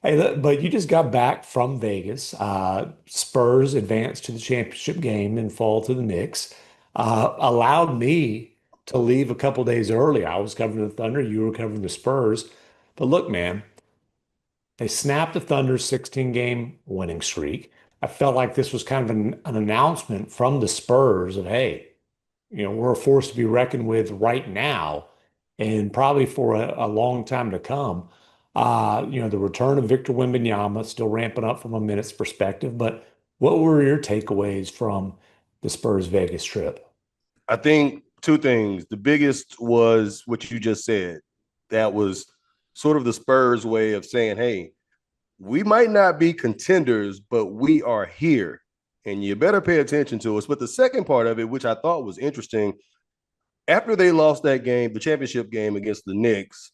Hey, look, but you just got back from Vegas. Spurs advanced to the championship game and fall to the Knicks. Allowed me to leave a couple days early. I was covering the Thunder, you were covering the Spurs. But look, man, they snapped the Thunder's 16 game winning streak. I felt like this was kind of an announcement from the Spurs of, hey, we're a force to be reckoned with right now and probably for a long time to come. The return of Victor Wembanyama still ramping up from a minutes perspective, but what were your takeaways from the Spurs Vegas trip? I think two things. The biggest was what you just said. That was sort of the Spurs way of saying, hey, we might not be contenders, but we are here and you better pay attention to us. But the second part of it, which I thought was interesting, after they lost that game, the championship game against the Knicks,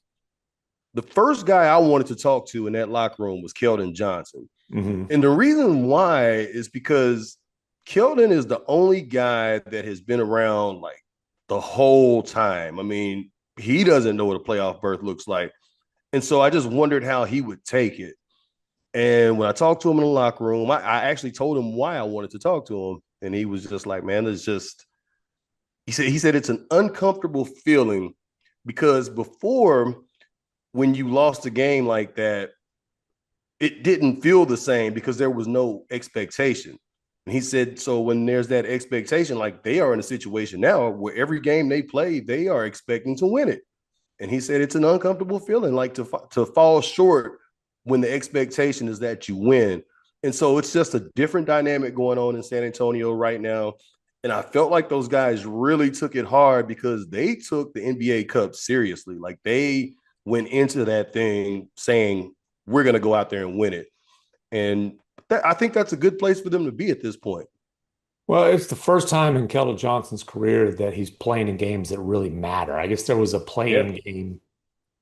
the first guy I wanted to talk to in that locker room was Keldon Johnson. Hmm. And the reason why is because Keldon is the only guy that has been around like the whole time. I mean, he doesn't know what a playoff berth looks like. And so I just wondered how he would take it. And when I talked to him in the locker room, I actually told him why I wanted to talk to him. And he was just like, man, it's just, he said it's an uncomfortable feeling because before, when you lost a game like that, it didn't feel the same because there was no expectation. And he said, so when there's that expectation, like they are in a situation now where every game they play, they are expecting to win it. And he said it's an uncomfortable feeling, like to fall short when the expectation is that you win. And so it's just a different dynamic going on in San Antonio right now. And I felt like those guys really took it hard because they took the NBA Cup seriously. Like they went into that thing saying, we're going to go out there and win it. And I think that's a good place for them to be at this point. Well, it's the first time in Keldon Johnson's career that he's playing in games that really matter. I guess there was a Yeah. play-in game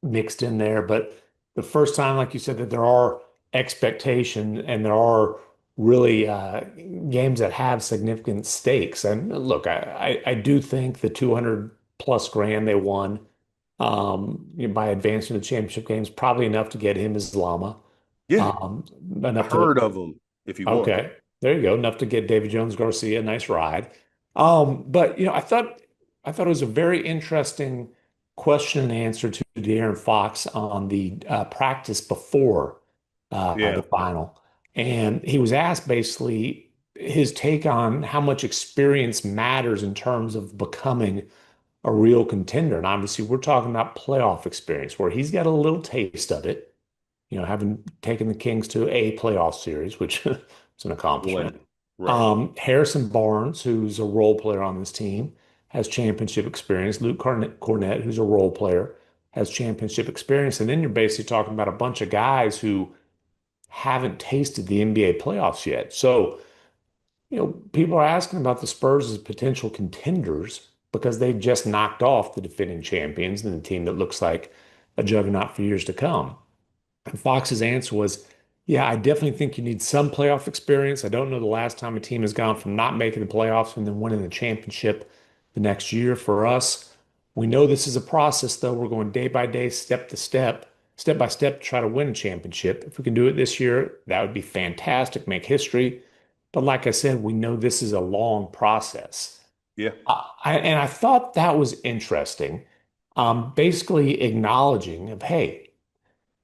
mixed in there, but the first time, like you said, that there are expectation and there are really games that have significant stakes. And look, I do think the 200 plus grand they won by advancing to the championship games probably enough to get him his llama. Yeah. Um, enough to Heard of them if you want. Okay, there you go. Enough to get David Jones Garcia a nice ride. But I thought it was a very interesting question and answer to De'Aaron Fox on the practice before Yeah. the final, and he was asked basically his take on how much experience matters in terms of becoming a real contender. And obviously, we're talking about playoff experience where he's got a little taste of it, having taken the Kings to a playoff series, which is an accomplishment. One. Right. Harrison Barnes, who's a role player on this team, has championship experience. Luke Cornett, who's a role player, has championship experience. And then you're basically talking about a bunch of guys who haven't tasted the NBA playoffs yet. So, people are asking about the Spurs as potential contenders because they just knocked off the defending champions and the team that looks like a juggernaut for years to come. And Fox's answer was, yeah, I definitely think you need some playoff experience. I don't know the last time a team has gone from not making the playoffs and then winning the championship the next year. For us, we know this is a process, though. We're going day by day, step by step to try to win a championship. If we can do it this year, that would be fantastic, make history. But like I said, we know this is a long process. Yeah. And I thought that was interesting. Basically acknowledging of, hey,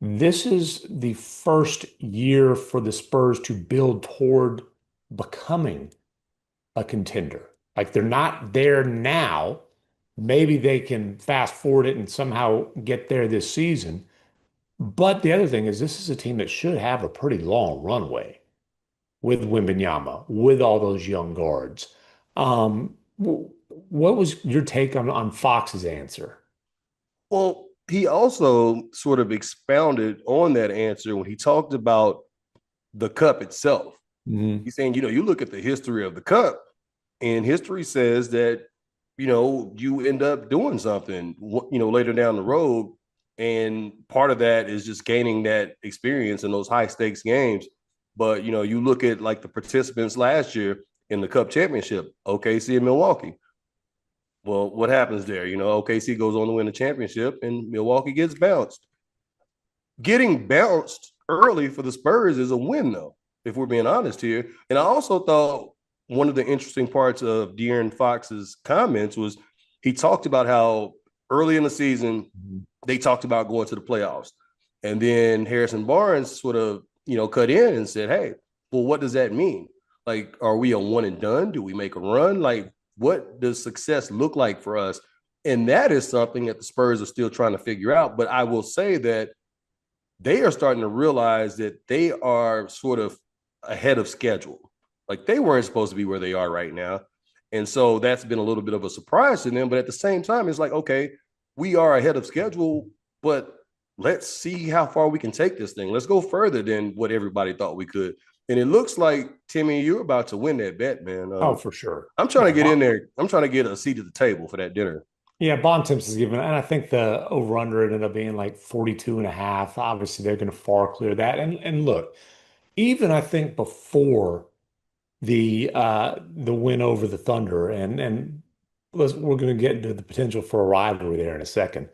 this is the first year for the Spurs to build toward becoming a contender. Like they're not there now. Maybe they can fast forward it and somehow get there this season. But the other thing is, this is a team that should have a pretty long runway with Wembanyama, with all those young guards. What was your take on Fox's answer? Well, he also sort of expounded on that answer when he talked about the cup itself. Mhm. He's saying, you look at the history of the cup, and history says that, you end up doing something, later down the road. And part of that is just gaining that experience in those high stakes games. But, you look at like the participants last year in the cup championship, OKC and Milwaukee. Well, what happens there? OKC goes on to win the championship and Milwaukee gets bounced. Getting bounced early for the Spurs is a win, though, if we're being honest here. And I also thought one of the interesting parts of De'Aaron Fox's comments was he talked about how early in the season they talked about going to the playoffs. And then Harrison Barnes sort of, cut in and said, hey, well, what does that mean? Like, are we a one and done? Do we make a run? Like, what does success look like for us? And that is something that the Spurs are still trying to figure out. But I will say that they are starting to realize that they are sort of ahead of schedule. Like, they weren't supposed to be where they are right now. And so that's been a little bit of a surprise to them. But at the same time, it's like, okay, we are ahead of schedule, but let's see how far we can take this thing. Let's go further than what everybody thought we could. And it looks like, Timmy, you're about to win that bet, man. Oh, for sure. I'm trying to get in there. I'm trying to get a seat at the table for that dinner. Yeah, Bontemps is given, and I think the over-under ended up being like 42 and a half. Obviously, they're going to far clear that. And look, even I think before the win over the Thunder, and we're going to get into the potential for a rivalry there in a second.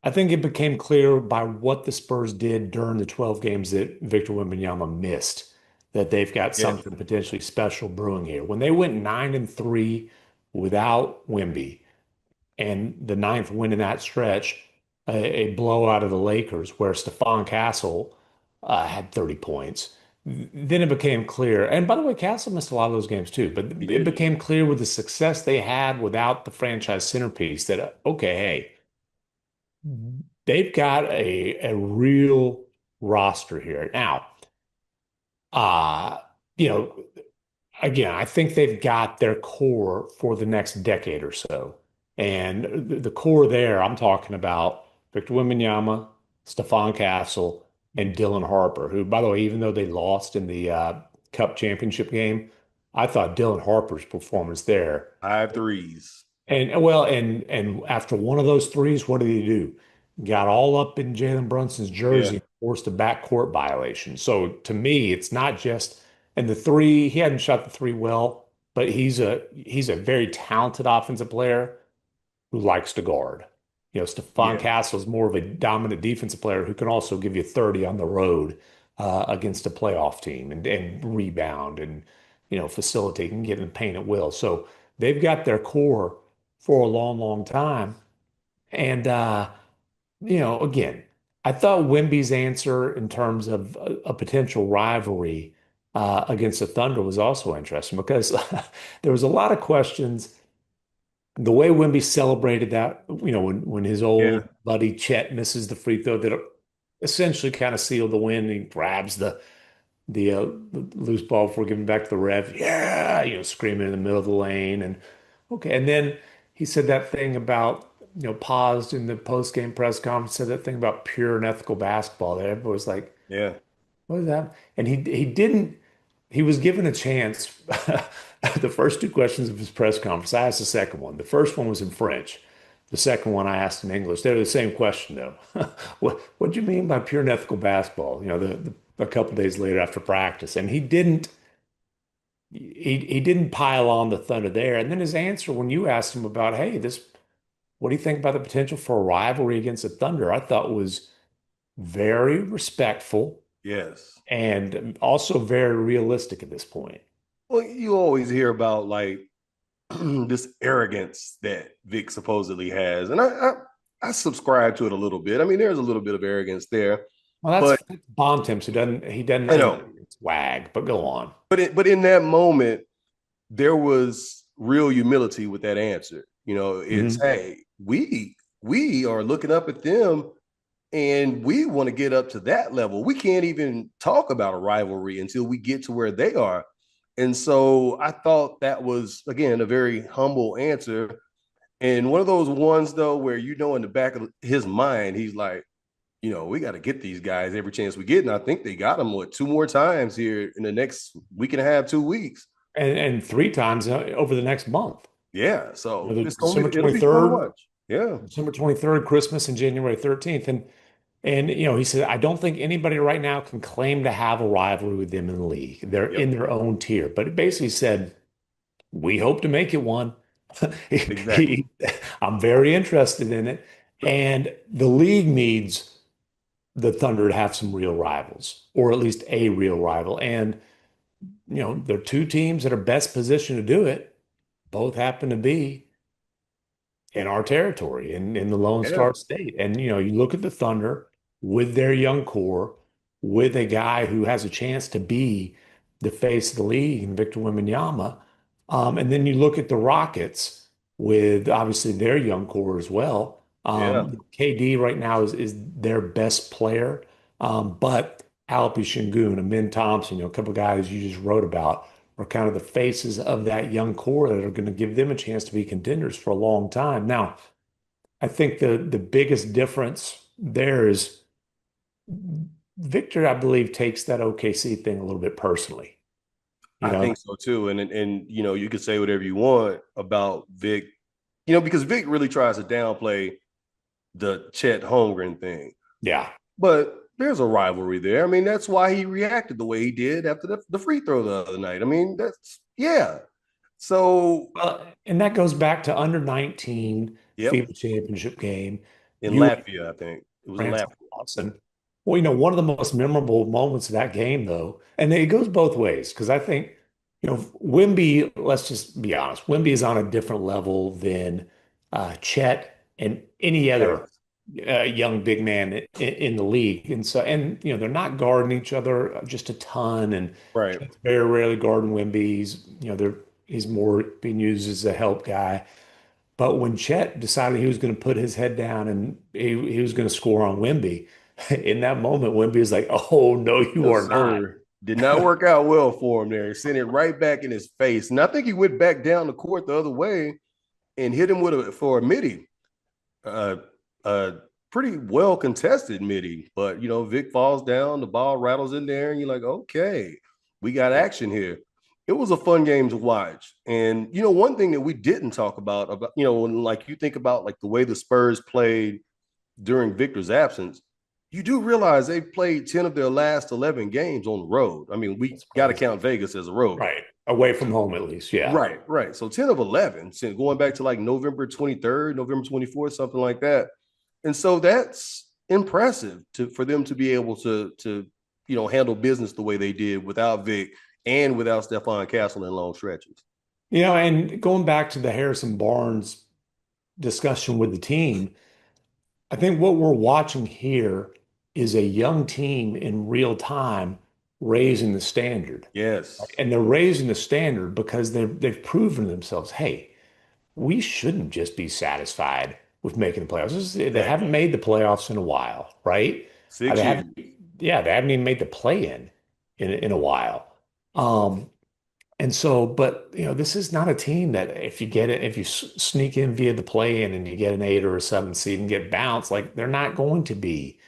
I think it became clear by what the Spurs did during the 12 games that Victor Wembanyama missed that they've got something potentially special brewing here. When they went 9-3 without Wemby, and the ninth win in that stretch, a blowout of the Lakers where Stefan Castle had 30 points. Then it became clear, and by the way, Castle missed a lot of those games too, but it became clear with the success they had without the franchise centerpiece that, okay, hey, they've got a real roster here. Now, uh, you know, again, I think they've got their core for the next decade or so. And the core there, I'm talking about Victor Wembanyama, Stefan Castle, and Dylan Harper, who, by the way, even though they lost in the Cup championship game, I thought Dylan Harper's performance there. 5 threes. And well, and after one of those threes, what did he do? Got all up in Jalen Brunson's jersey and forced a backcourt violation. So to me, it's not just and the three, he hadn't shot the three well, but he's a very talented offensive player who likes to guard. Stefan Castle is more of a dominant defensive player who can also give you 30 on the road against a playoff team and rebound and facilitate and get in the paint at will. So they've got their core for a long, long time. And again, I thought Wemby's answer in terms of a potential rivalry against the Thunder was also interesting because there was a lot of questions. The way Wemby celebrated that, when his old buddy Chet misses the free throw that essentially kind of sealed the win, he grabs the loose ball before giving back to the ref. Yeah, screaming in the middle of the lane. And okay. And then he said that thing about, paused in the post-game press conference, said that thing about pure and ethical basketball that everybody was like, Yeah. what is that? And he was given a chance. The first two questions of his press conference, I asked the second one. The first one was in French. The second one I asked in English. They're the same question though. What do you mean by pure and ethical basketball? A couple days later after practice, and he didn't pile on the Thunder there. And then his answer when you asked him about, hey, what do you think about the potential for a rivalry against the Thunder? I thought was very respectful. Yes. And also very realistic at this point. Well, you always hear about like this arrogance that Vic supposedly has, and I subscribe to it a little bit. I mean, there's a little bit of arrogance there. Well, that's Bontemps who doesn't I know swag, but go on. But in that moment, there was real humility with that answer. It's hey, we are looking up at them. And we want to get up to that level. We can't even talk about a rivalry until we get to where they are. And so I thought that was, again, a very humble answer. And one of those ones, though, where in the back of his mind, he's like, we got to get these guys every chance we get. And I think they got them, 2 more times here in the next week and a half, 2 weeks. And 3 times over the next month. Yeah. So it's December 23rd. Yeah. December 23rd, Christmas, and January 13th. And he said, I don't think anybody right now can claim to have a rivalry with them in the league. They're in their own tier. But it basically said, we hope to make it one. Exactly. I'm very interested in it. And the league needs the Thunder to have some real rivals, or at least a real rival. And, they're two teams that are best positioned to do it. Both happen to be in our territory in the Lone Yeah, Star State. And, you look at the Thunder with their young core, with a guy who has a chance to be the face of the league and Victor Wembanyama. And then you look at the Rockets with obviously their young core as well. yeah, KD right now is their best player. But Alpi Şengün, Amin Thompson, a couple of guys you just wrote about are kind of the faces of that young core that are going to give them a chance to be contenders for a long time. Now, I think the biggest difference there is Victor, I believe, takes that OKC thing a little bit personally. You I think know, so too. And you can say whatever you want about Vic, because Vic really tries to downplay the Chet Holmgren thing. yeah. But there's a rivalry there. I mean, that's why he reacted the way he did after the free throw the other night. I mean, that's yeah. So, Well, and that goes back to under 19 yep, FIBA championship game. in You Latvia, I think it was in France Latvia. Watson. Well, one of the most memorable moments of that game, though, and it goes both ways because I think, Wemby, let's just be honest, Wemby is on a different level than Chet and any Right, other young big man in the league. And so, and, they're not guarding each other just a ton. And right. Chet's very rarely guarding Wemby. He's more being used as a help guy. But when Chet decided he was going to put his head down and he was going to score on Wemby, in that moment, Wemby was like, "Oh no, you Yes, are not." sir. Did not work out well for him there. Sent it right back in his face. And I think he went back down the court the other way and hit him for a midi. Uh, uh, Pretty well contested midi. But Vic falls down, the ball rattles in there, and you're like, okay, we got action here. It was a fun game to watch. And one thing that we didn't talk about, when like you think about like the way the Spurs played during Victor's absence, you do realize they played 10 of their last 11 games on the road. I mean, we That's got to crazy. count Vegas as a road game. Right. Away from home, at least. Yeah. Right, right. So 10 of 11, since going back to like November 23rd, November 24th, something like that. And so that's impressive for them to be able to handle business the way they did without Vic and without Stefan Castle in long stretches. And going back to the Harrison Barnes discussion with the team, I think what we're watching here is a young team in real time raising the standard. Yes. And they're raising the standard because they've proven to themselves, hey, we shouldn't just be satisfied with making the playoffs. They haven't Exactly. made the playoffs in a while, right? Six They years. haven't, yeah, they haven't even made the play-in in a while. Um, and so, but this is not a team that if you get it, if you sneak in via the play-in and you get an 8 or a 7 seed and get bounced, like they're not going to be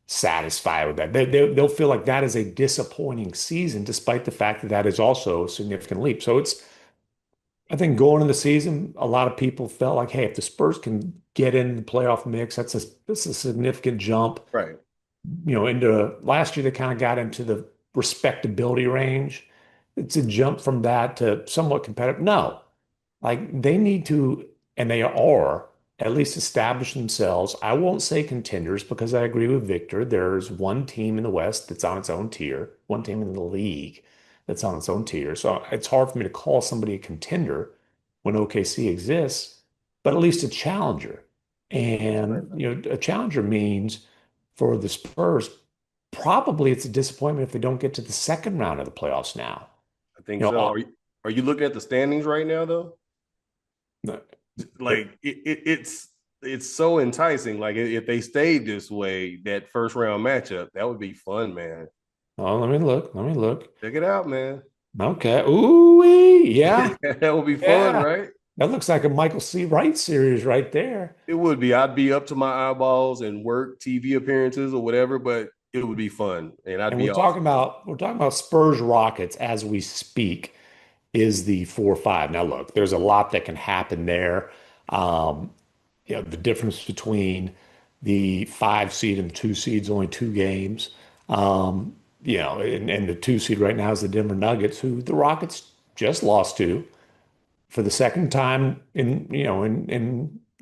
satisfied with that. They'll feel like that is a disappointing season, despite the fact that that is also a significant leap. So I think going into the season, a lot of people felt like, hey, if the Spurs can get in the playoff mix, that's a significant jump. Right. Into last year, they kind of got into the respectability range. It's a jump from that to somewhat competitive. No, like they need to, and they are at least establish themselves. I won't say contenders because I agree with Victor. There's one team in the West that's on its own tier, one team in the league that's on its own tier. So it's hard for me to call somebody a contender when OKC exists, but at least a challenger. Right. And, a challenger means for the Spurs, probably it's a disappointment if they don't get to the second round of the playoffs now. I think You know, so. uh, Are you looking at the standings right now though? the- Like it's so enticing. Like if they stayed this way, that first round matchup, that would be fun, man. oh, let me look. Let me look. Check it out, man. Okay. Ooh, yeah. That would be fun, Yeah. right? That looks like a Michael C. Wright series right there. It would be. I'd be up to my eyeballs and work TV appearances or whatever, but it would be fun, and I'd And be awesome. we're talking about Spurs Rockets as we speak is the 4-5. Now look, there's a lot that can happen there. Um, the difference between the 5 seed and the 2 seeds only 2 games. And the 2 seed right now is the Denver Nuggets, who the Rockets just lost to for the second time in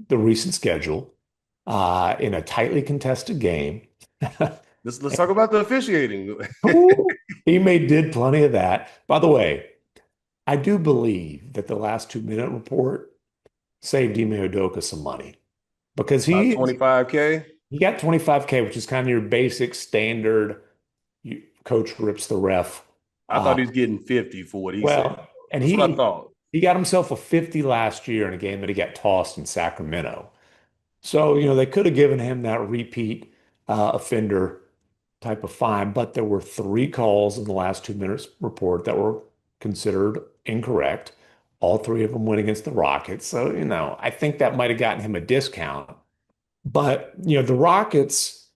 the recent schedule, in a tightly contested game. Let's talk about the officiating. Did plenty of that. By the way, I do believe that the last 2 minute report saved Ime Udoka some money because About 25K. he got 25K, which is kind of your basic standard. Coach rips the ref. I thought he was getting 50 for what he said. And That's what I thought. He got himself a 50 last year in a game that he got tossed in Sacramento. So, they could have given him that repeat offender type of fine, but there were 3 calls in the last 2 minutes report that were considered incorrect. All 3 of them went against the Rockets. So, I think that might have gotten him a discount. But, the Rockets,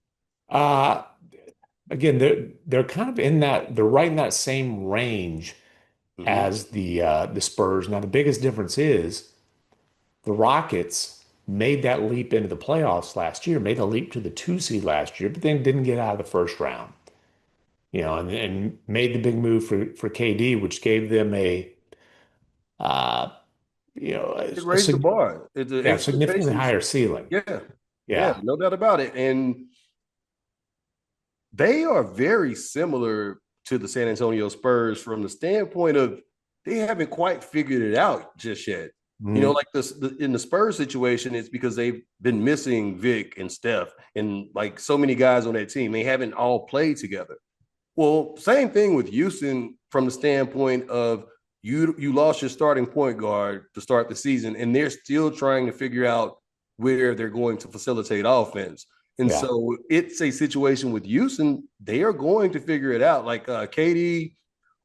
again, they're kind of they're right in that same range as the Spurs. Now, the biggest difference is the Rockets made that leap into the playoffs last year, made a leap to the 2 seed last year, but then didn't get out of the first round. And made the big move for KD, which gave them it raised the bar. It's significantly higher ceiling. Yeah, no doubt about it. And they are very similar to the San Antonio Spurs from the standpoint of they haven't quite figured it out just yet. Like in the Spurs situation, it's because they've been missing Vic and Steph and like so many guys on that team. They haven't all played together. Well, same thing with Houston from the standpoint of you lost your starting point guard to start the season, and they're still trying to figure out where they're going to facilitate offense. And so it's a situation with Houston. They are going to figure it out. Like KD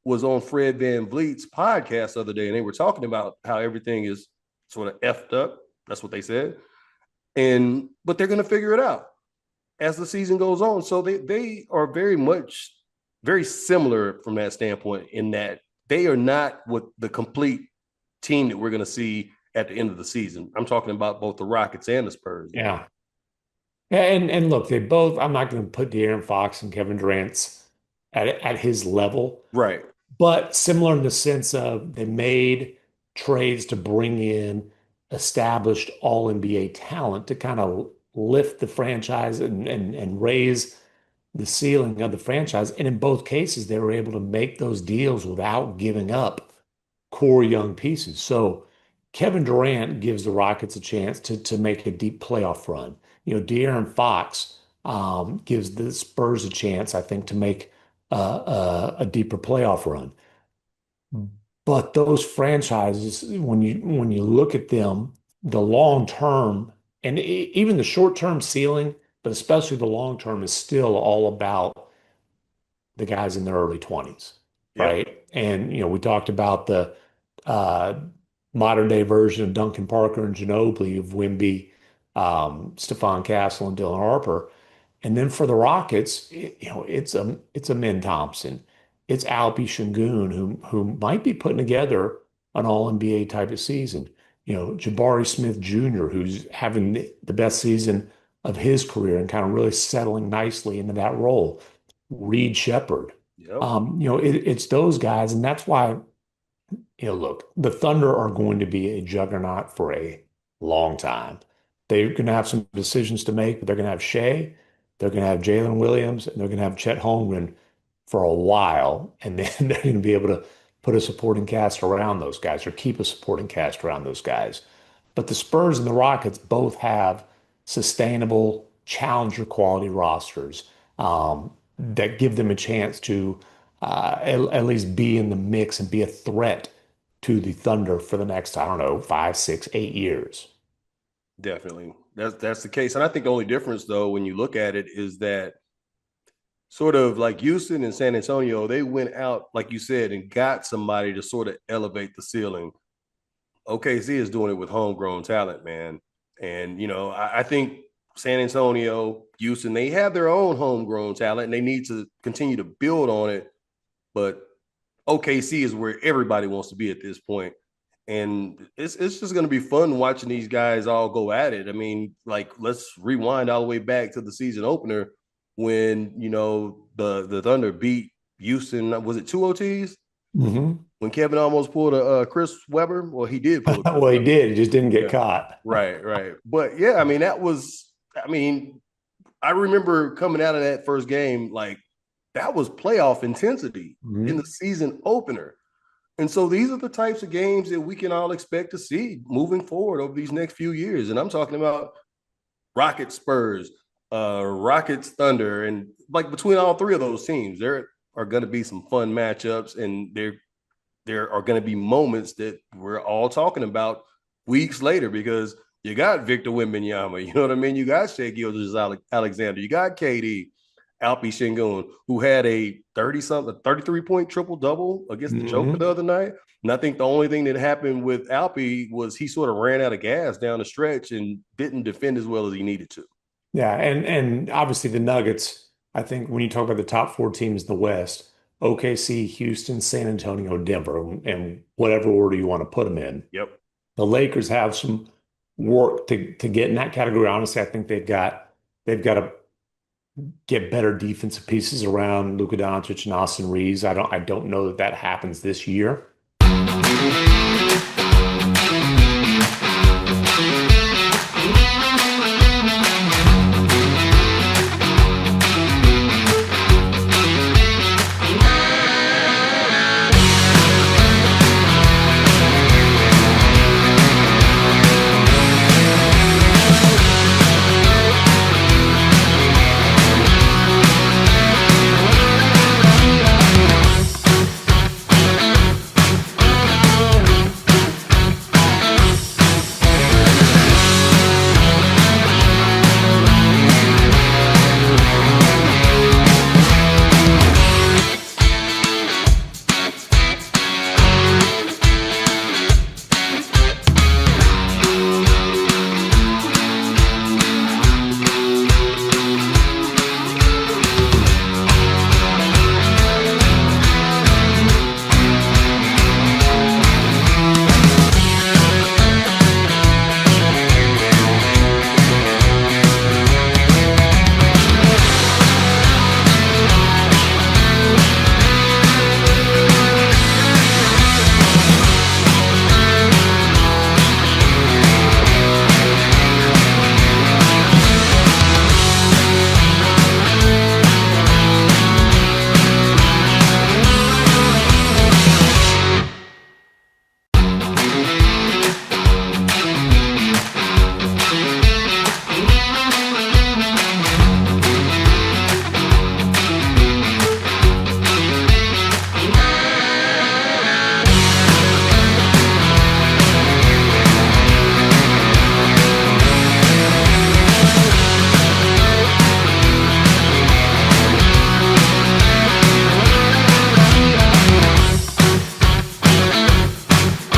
was on Fred VanVleet's podcast the other day, and they were talking about how everything is sort of effed up. That's what they said. But they're going to figure it out as the season goes on. So they are very similar from that standpoint in that they are not what the complete team that we're going to see at the end of the season. I'm talking about both the Rockets and the Spurs. Yeah. And look, they both, I'm not going to put De'Aaron Fox and Kevin Durant's at his level. Right. But similar in the sense of they made trades to bring in established all NBA talent to kind of lift the franchise and raise the ceiling of the franchise. And in both cases, they were able to make those deals without giving up core young pieces. So Kevin Durant gives the Rockets a chance to make a deep playoff run. De'Aaron Fox gives the Spurs a chance, I think, to make a deeper playoff run. But those franchises, when you look at them, the long term and even the short term ceiling, but especially the long term, is still all about the guys in their early 20s, right? And we talked about the modern day version of Duncan Parker and Ginobili, of Wemby, Stefan Castle, and Dylan Harper. And then for the Rockets, it's a Min Thompson, it's Alpi Şengün, who might be putting together an All NBA type of season. Jabari Smith Jr., who's having the best season of his career and kind of really settling nicely into that role. Reed Shepherd. It's those guys, and that's why. Look, the Thunder are going to be a juggernaut for a long time. They're going to have some decisions to make, but they're going to have Shea, they're going to have Jalen Williams, and they're going to have Chet Holmgren for a while. And then they're going to be able to put a supporting cast around those guys or keep a supporting cast around those guys. But the Spurs and the Rockets both have sustainable challenger quality rosters that give them a chance to at least be in the mix and be a threat to the Thunder for the next, 5, 6, 8 years. Definitely. That's the case. And I think the only difference, though, when you look at it, is that sort of like Houston and San Antonio, they went out, like you said, and got somebody to sort of elevate the ceiling. OKC is doing it with homegrown talent, man. And, I think San Antonio, Houston, they have their own homegrown talent, and they need to continue to build on it. But OKC is where everybody wants to be at this point. And it's just going to be fun watching these guys all go at it. I mean, like, let's rewind all the way back to the season opener when, the Thunder beat Houston. Was it 2 OTs? Mm-hmm. When Kevin almost pulled a Chris Webber? Well, he did pull well, he did. He just didn't get caught. Right. But, yeah, I I remember coming out of that first game, like that was playoff intensity in the season opener. And so these are the types of games that we can all expect to see moving forward over these next few years. And I'm talking about Rockets Spurs, Rockets Thunder, and like between all three of those teams, there are going to be some fun matchups, and there are going to be moments that we're all talking about weeks later because you got Victor Wembanyama, you know what I mean? You got Shai Gilgeous-Alexander, you got KD, Alpi Sengun, who had a 33-point triple-double against the Joker the other night. And I think the only thing that happened with Alpi was he sort of ran out of gas down the stretch and didn't defend as well as he needed to. Yeah, and obviously the Nuggets, I think when you talk about the top four teams in the West, OKC, Houston, San Antonio, Denver, and whatever order you want to put them in. Yep. The Lakers have some work to get in that category. Honestly, I think they've got to get better defensive pieces around Luka Doncic and Austin Reeves. I don't know that happens this year.